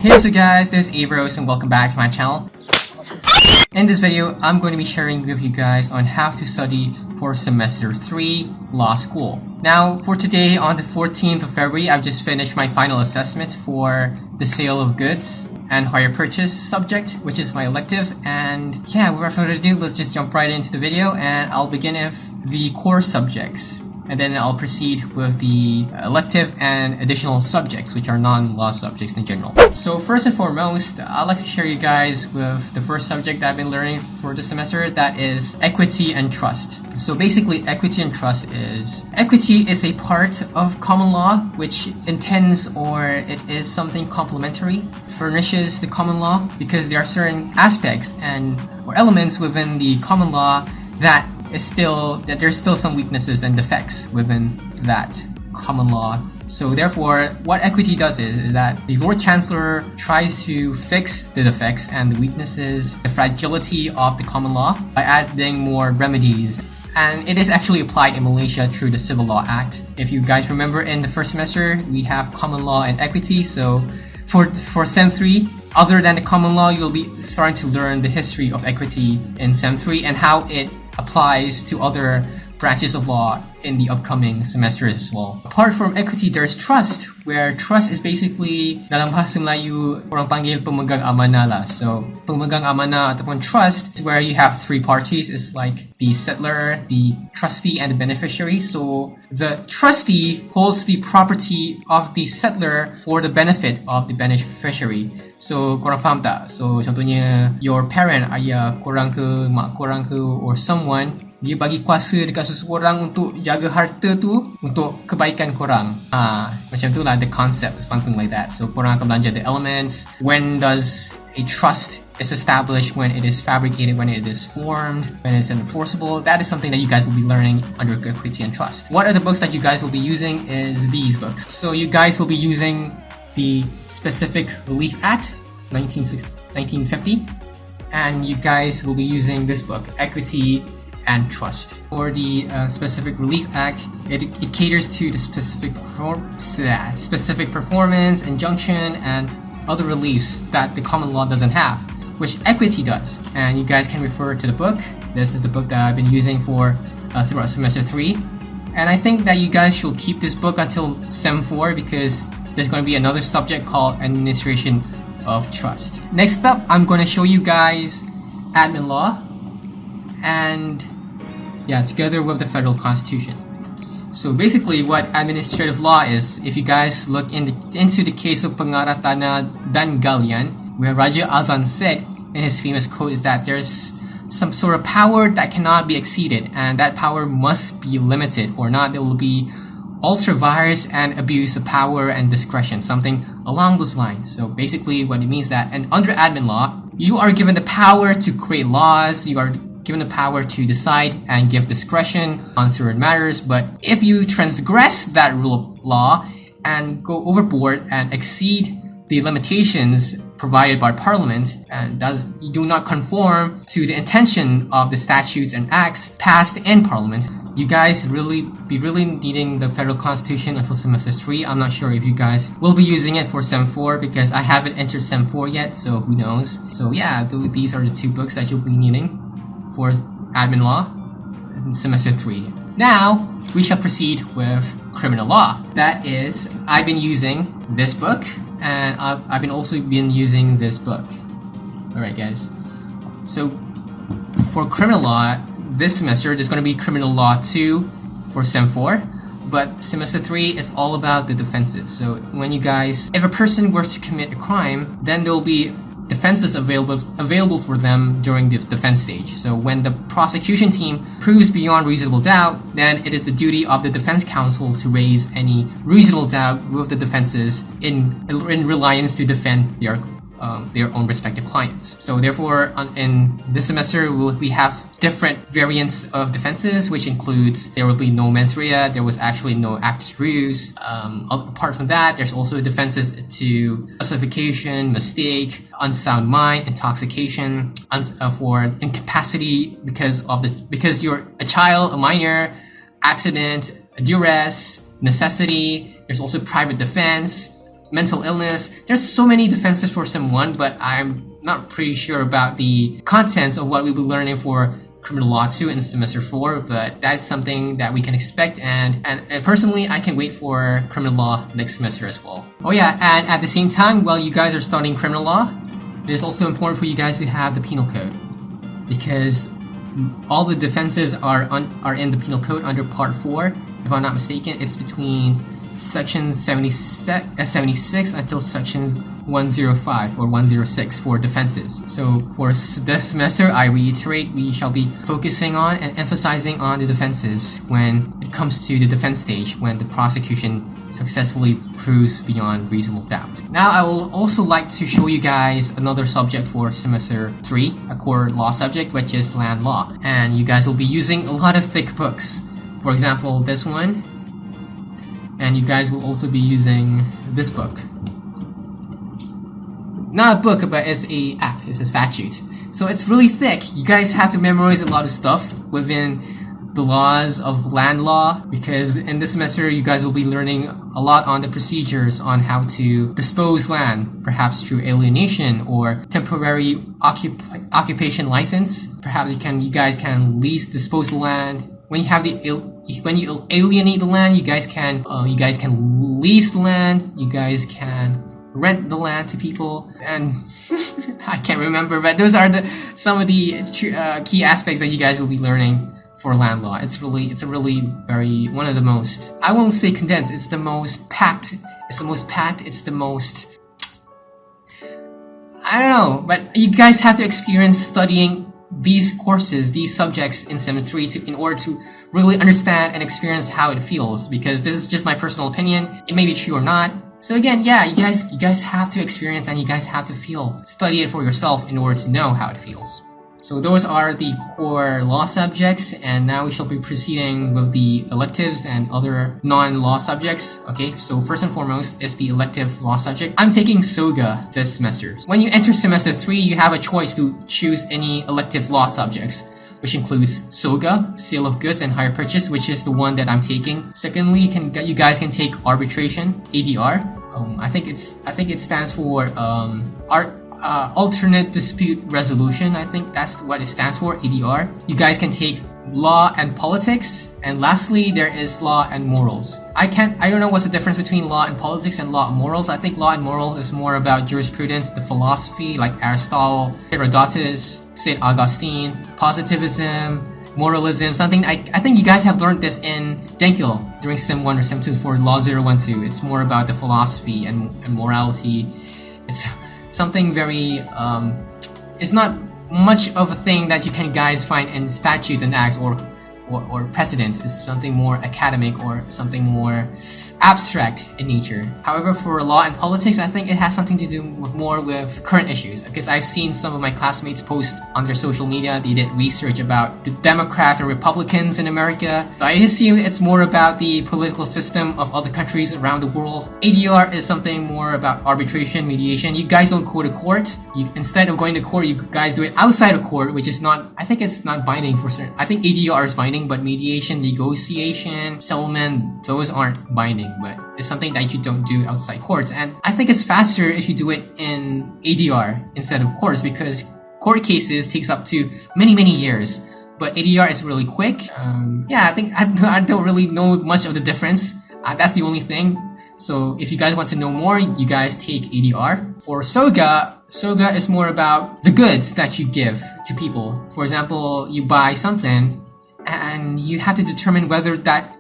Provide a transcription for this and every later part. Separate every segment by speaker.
Speaker 1: Hey, so guys, this is Avros and welcome back to my channel. In this video, I'm going to be sharing with you guys on how to study for semester 3 law school. Now, for today on the 14th of February, I've just finished my final assessment for the sale of goods and hire purchase subject, which is my elective. And yeah, without further ado, let's just jump right into the video and I'll begin with the core subjects. And then I'll proceed with the elective and additional subjects, which are non-law subjects in general. So first and foremost, I'd like to share you guys with the first subject that I've been learning for this semester, that is equity and trust. So basically, equity and trust is, equity is a part of common law, which intends, or it is something complementary, furnishes the common law, because there are certain aspects and or elements within the common law that there's still some weaknesses and defects within that common law. So therefore, what equity does is that the Lord Chancellor tries to fix the defects and the weaknesses, the fragility of the common law by adding more remedies. And it is actually applied in Malaysia through the Civil Law Act. If you guys remember, in the first semester, we have common law and equity. So for Sem 3, other than the common law, you'll be starting to learn the history of equity in Sem 3 and how it applies to other branches of law in the upcoming semesters as well. Apart from equity, there's trust, where trust is basically, dalam bahasa Melayu, orang panggil pemegang amanah lah. So, pemegang amanah ataupun trust is where you have three parties. It's like the settler, the trustee, and the beneficiary. So, the trustee holds the property of the settler for the benefit of the beneficiary. So, korang faham tak? So, contohnya, your parent, ayah korang ke, mak korang ke, or someone, dia bagi kuasa dekat seseorang untuk jaga harta tu untuk kebaikan korang. Macam tu lah the concept, something like that. So, korang akan belajar the elements. When does a trust is established, when it is fabricated, when it is formed, when it's enforceable. That is something that you guys will be learning under equity and trust. What are the books that you guys will be using is these books. So, you guys will be using the Specific Relief Act 1950, and you guys will be using this book, Equity and Trust. For the Specific Relief Act, it caters to the specific performance, injunction, and other reliefs that the common law doesn't have, which equity does. And you guys can refer to the book. This is the book that I've been using for throughout semester 3. And I think that you guys should keep this book until Sem 4 because there's going to be another subject called Administration of Trust. Next up, I'm going to show you guys admin law and together with the federal constitution. So basically what administrative law is, if you guys look into the case of Pengarah Tanah dan Galian, where Raja Azlan said in his famous quote is that there's some sort of power that cannot be exceeded, and that power must be limited, or not there will be ultra virus and abuse of power and discretion, something along those lines. So basically what it means that, and under admin law, you are given the power to create laws, you are given the power to decide and give discretion on certain matters, but if you transgress that rule of law and go overboard and exceed the limitations provided by Parliament and you do not conform to the intention of the statutes and acts passed in Parliament, you guys really needing the federal constitution until semester 3. I'm not sure if you guys will be using it for Sem 4 because I haven't entered Sem 4 yet, so who knows. So yeah, these are the two books that you'll be needing for admin law in semester 3. Now, we shall proceed with criminal law. That is, I've been using this book and I've also been using this book. Alright guys, so for criminal law, this semester there's going to be criminal law 2 for Sem 4, but semester 3 is all about the defenses. So when you guys, if a person were to commit a crime, then there will be defenses available for them during the defense stage. So when the prosecution team proves beyond reasonable doubt, then it is the duty of the defense counsel to raise any reasonable doubt with the defenses in reliance to defend their own respective clients. So therefore, in this semester, we have different variants of defenses, which includes there will be no mens rea, there was actually no actus reus. Apart from that, there's also defenses to falsification, mistake, unsound mind, intoxication, for incapacity because you're a child, a minor, accident, duress, necessity. There's also private defense, mental illness. There's so many defenses for Sem 1, but I'm not pretty sure about the contents of what we'll be learning for Criminal Law 2 in Semester 4, but that is something that we can expect, and personally, I can wait for Criminal Law next semester as well. Oh yeah, and at the same time, while you guys are studying Criminal Law, it is also important for you guys to have the Penal Code, because all the defenses are in the Penal Code under Part 4. If I'm not mistaken, it's between Section 76 until Section 105 or 106 for defenses. So for this semester, I reiterate, we shall be focusing on and emphasizing on the defenses when it comes to the defense stage, when the prosecution successfully proves beyond reasonable doubt. Now, I will also like to show you guys another subject for semester 3, a core law subject, which is land law. And you guys will be using a lot of thick books. For example, this one. And you guys will also be using this book. Not a book, but it's a act, it's a statute. So it's really thick. You guys have to memorize a lot of stuff within the laws of land law, because in this semester you guys will be learning a lot on the procedures on how to dispose land, perhaps through alienation or temporary occupation license. Perhaps you guys can lease, dispose the land. When you alienate the land, you guys can lease the land. You guys can rent the land to people, and I can't remember, but those are some of the key aspects that you guys will be learning for land law. It's a really very one of the most, I won't say condensed, it's the most packed. It's the most, I don't know, but you guys have to experience studying these courses, these subjects in semester 3 in order to really understand and experience how it feels, because this is just my personal opinion. It may be true or not. So again, yeah, you guys have to experience and you guys have to study it for yourself in order to know how it feels. So those are the core law subjects, and now we shall be proceeding with the electives and other non-law subjects. Okay, so first and foremost is the elective law subject. I'm taking SOGA this semester. When you enter semester 3, you have a choice to choose any elective law subjects, which includes SOGA, Sale of Goods and Hire Purchase, which is the one that I'm taking. Secondly, you guys can take arbitration, ADR. I think it stands for alternate dispute resolution. I think that's what it stands for, ADR. You guys can take law and politics, and lastly there is law and morals. I don't know what's the difference between law and politics and law and morals. I think law and morals is more about jurisprudence, the philosophy like Aristotle, Herodotus, St. Augustine, positivism, moralism, something. I think you guys have learned this in Denkil during Sem 1 or Sem 2 for Law 012. It's more about the philosophy and morality. It's something very, it's not much of a thing that you can guys find in statutes and acts or precedents. It's something more academic or something more abstract in nature. However, for law and politics, I think it has something to do more with current issues, because I've seen some of my classmates post on their social media. They did research about the Democrats and Republicans in America. I assume it's more about the political system of other countries around the world. ADR is something more about arbitration, mediation. You guys don't go to court. Instead of going to court, you guys do it outside of court, which is not, I think it's not binding for certain. I think ADR is binding, but mediation, negotiation, settlement, those aren't binding, but it's something that you don't do outside courts. And I think it's faster if you do it in ADR instead of courts, because court cases takes up to many years, but ADR is really quick. Yeah, I think I don't really know much of the difference. That's the only thing. So if you guys want to know more, you guys take ADR. For SOGA is more about the goods that you give to people. For example, you buy something and you have to determine whether that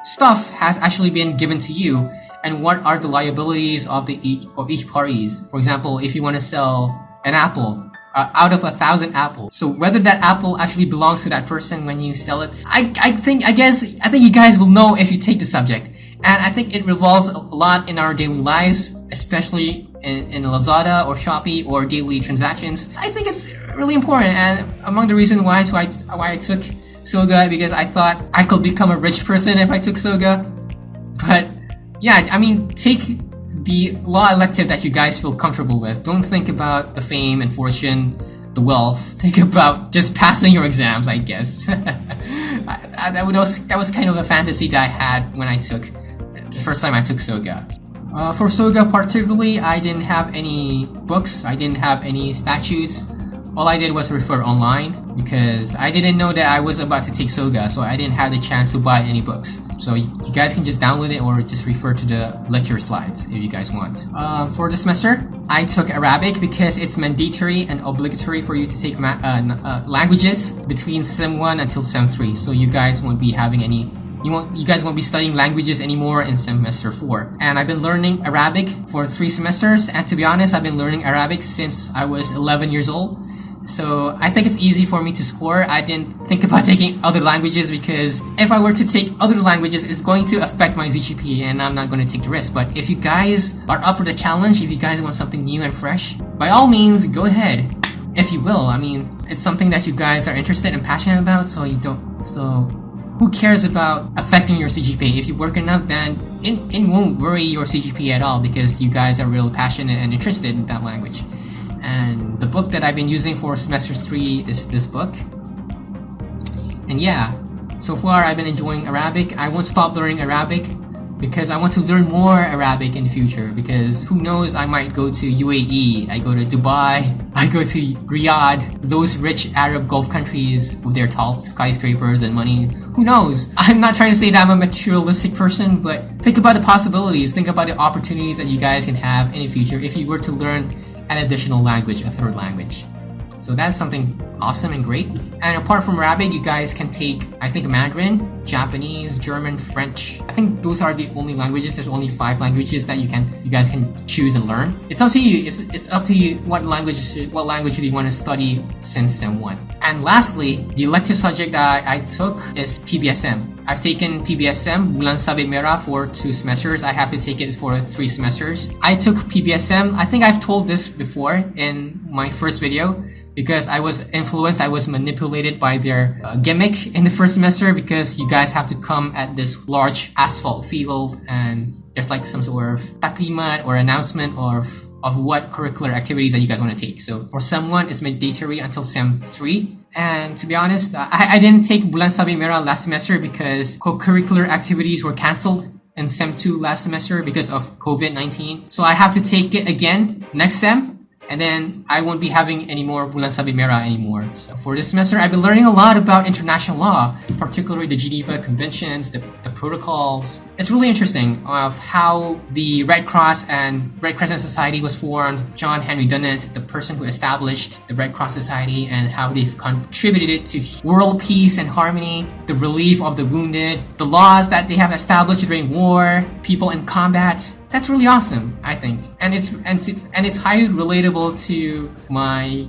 Speaker 1: stuff has actually been given to you and what are the liabilities of each parties. For example, if you want to sell an apple out of 1,000 apples, so whether that apple actually belongs to that person when you sell it, I think you guys will know if you take the subject. And I think it revolves a lot in our daily lives, especially in Lazada or Shopee or daily transactions. I think it's really important, and among the reasons why I took SOGA, because I thought I could become a rich person if I took SOGA. But yeah, I mean, take the law elective that you guys feel comfortable with. Don't think about the fame and fortune, the wealth. Think about just passing your exams, I guess. That was kind of a fantasy that I had when the first time I took SOGA. For Soga particularly, I didn't have any books, I didn't have any statutes. All I did was refer online because I didn't know that I was about to take Soga, so I didn't have the chance to buy any books. So you guys can just download it or just refer to the lecture slides if you guys want. For the semester, I took Arabic because it's mandatory and obligatory for you to take languages between Sem 1 until Sem 3. So you guys won't be having any you guys won't be studying languages anymore in semester 4. And I've been learning Arabic for 3 semesters, and to be honest, I've been learning Arabic since I was 11 years old. So I think it's easy for me to score. I didn't think about taking other languages because if I were to take other languages, it's going to affect my ZGPA and I'm not going to take the risk. But if you guys are up for the challenge, if you guys want something new and fresh, by all means, go ahead. If you will, I mean, it's something that you guys are interested and passionate about, so who cares about affecting your CGPA? If you work enough, then it won't worry your CGPA at all because you guys are really passionate and interested in that language. And the book that I've been using for semester 3 is this book. And yeah, so far I've been enjoying Arabic. I won't stop learning Arabic because I want to learn more Arabic in the future, because who knows, I might go to UAE, I go to Dubai, I go to Riyadh, those rich Arab Gulf countries with their tall skyscrapers and money. Who knows? I'm not trying to say that I'm a materialistic person, but think about the possibilities, think about the opportunities that you guys can have in the future if you were to learn an additional language, a third language. So that's something awesome and great. And apart from Arabic, you guys can take, I think, Mandarin, Japanese, German, French. I think those are the only languages. There's only 5 languages that you guys can choose and learn. It's up to you. It's up to you what language do you want to study since Sem 1. And lastly, the elective subject that I took is PBSM. I've taken PBSM, Bulan Sabit Merah, for 2 semesters. I have to take it for 3 semesters. I took PBSM. I think I've told this before in my first video, because I was influenced, I was manipulated by their gimmick in the first semester, because you guys have to come at this large asphalt field and there's like some sort of taklimat or announcement of what curricular activities that you guys want to take. So for Sem 1, it's mandatory until Sem 3. And to be honest, I didn't take Bulan Sabit Merah last semester because co-curricular activities were cancelled in Sem 2 last semester because of COVID-19. So I have to take it again next Sem. And then I won't be having any more Bulan Sabit Merah anymore. So for this semester, I've been learning a lot about international law, particularly the Geneva Conventions, the protocols. It's really interesting of how the Red Cross and Red Crescent Society was formed, John Henry Dunant, the person who established the Red Cross Society, and how they've contributed to world peace and harmony, the relief of the wounded, the laws that they have established during war, people in combat. That's really awesome, I think, and it's highly relatable to my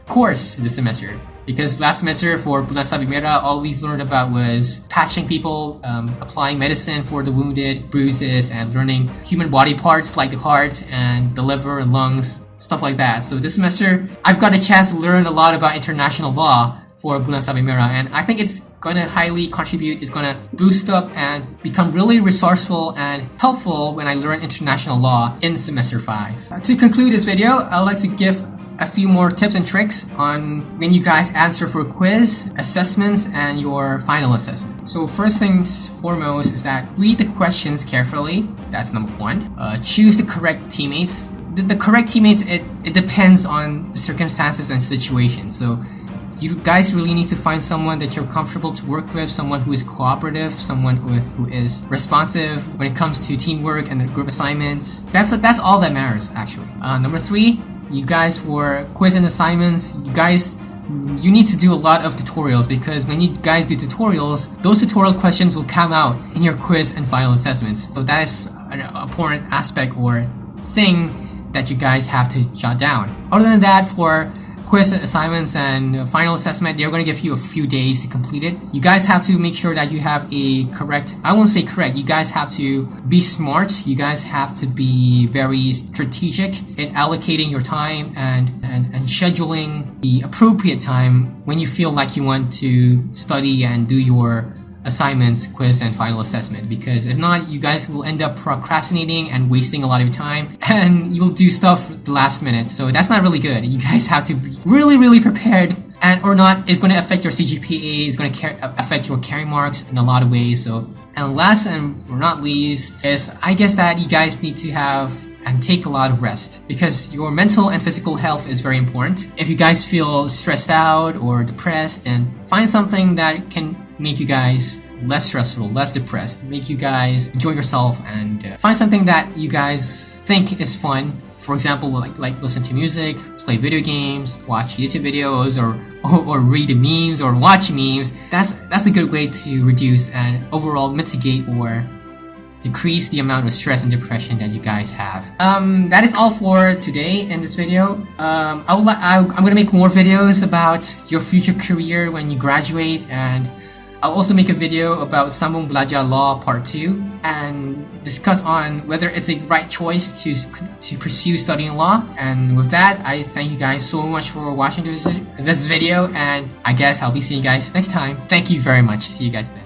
Speaker 1: course this semester. Because last semester for Bulan Sabit Merah, all we've learned about was patching people, applying medicine for the wounded, bruises, and learning human body parts like the heart and the liver and lungs, stuff like that. So this semester, I've got a chance to learn a lot about international law for Bulan Sabit Merah, and I think it's going to highly contribute, it's going to boost up and become really resourceful and helpful when I learn international law in semester 5. To conclude this video, I'd like to give a few more tips and tricks on when you guys answer for quiz, assessments, and your final assessment. So first things foremost is that read the questions carefully. That's number 1. Choose the correct teammates. The correct teammates, it depends on the circumstances and situation. So you guys really need to find someone that you're comfortable to work with, someone who is cooperative, someone who is responsive when it comes to teamwork and group assignments. That's all that matters, actually. Number 3, you guys, for quiz and assignments, you need to do a lot of tutorials, because when you guys do tutorials, those tutorial questions will come out in your quiz and final assessments. So that is an important aspect or thing that you guys have to jot down. Other than that, for quiz assignments and final assessment, they're going to give you a few days to complete it. You guys have to make sure that you have a correct, I won't say correct, you guys have to be smart, you guys have to be very strategic in allocating your time and scheduling the appropriate time when you feel like you want to study and do your assignments, quiz, and final assessment, because if not, you guys will end up procrastinating and wasting a lot of your time, and you'll do stuff at the last minute. So that's not really good. You guys have to be really prepared and or not is going to affect your CGPA, it's going to affect your carry marks in a lot of ways. So, and last and not least is, I guess that you guys need to have and take a lot of rest, because your mental and physical health is very important. If you guys feel stressed out or depressed, then find something that can make you guys less stressful, less depressed, make you guys enjoy yourself, and find something that you guys think is fun. For example, like listen to music, play video games, watch YouTube videos, or read memes or watch memes. That's a good way to reduce and overall mitigate or decrease the amount of stress and depression that you guys have. That is all for today in this video. I'm gonna make more videos about your future career when you graduate, and I'll also make a video about Sambung Belajar Law Part 2 and discuss on whether it's a right choice to pursue studying law. And with that, I thank you guys so much for watching this video, and I guess I'll be seeing you guys next time. Thank you very much. See you guys then.